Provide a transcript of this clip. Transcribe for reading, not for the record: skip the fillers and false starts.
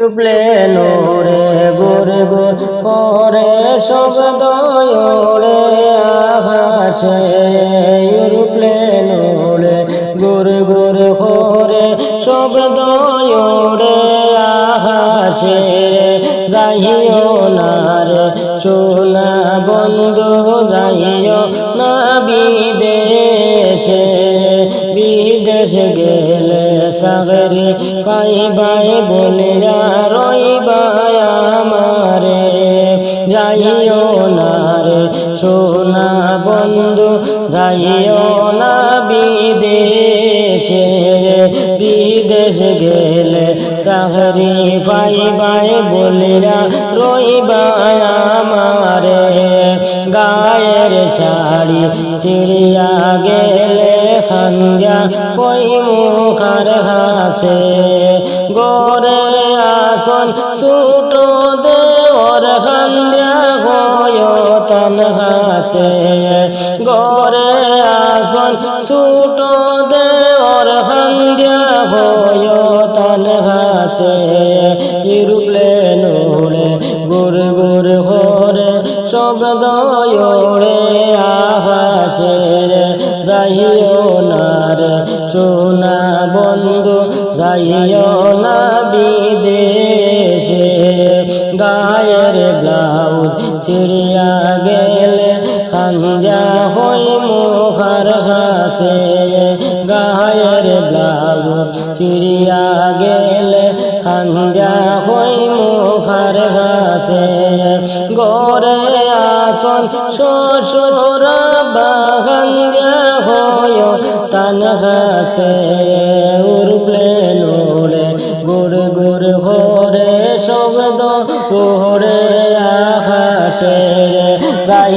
aeroplane ওড়ে গুর গুর করে শব্দ ওড়ে আকাশে এরোপ্লেন ওড়ে গুর গুর করে শব্দ ওড়ে আকাশে যাইও না রে সোনা বন্ধু যাইও না বিদেশে বিদেশ গেলে সাগরে পাইবাই বলিয়া রইবাই আমারে যাইও না রে সোনা বন্ধু যাইও না বিদেশে বিদেশ গেলে সাগরে পাইবাই বলিয়া রইবাই আমারে গায়ের শাড়ি ছিড়িয়া গেলে খাঞ্জা কই মুখার হাসে গোরে আসন ছুটো দেওর খাঞ্জা হয় তন হাসে গোরে আসন ছুটো দেওর খাঞ্জা হয় তন হাসে এরোপ্লেন ওড়ে গুর গুর করে শব্দ ওড়ে আকাশে যাইও না রে সোনা বন্ধু যাইও না বিদেশে গায়ের ব্লাউজ ছিড়িয়া গেলে খাঞ্জা হই মুখার হাসে গায়ের ব্লাউজ ছিড়িয়া গেলে খাঞ্জা হই মুখার হাসে গরে আসন শ্বশুর বাগাঞ্জা হয় তান হাসে এরোপ্লেন ওড়ে গুর গুর করে শব্দ ওড়ে আকাশে যাই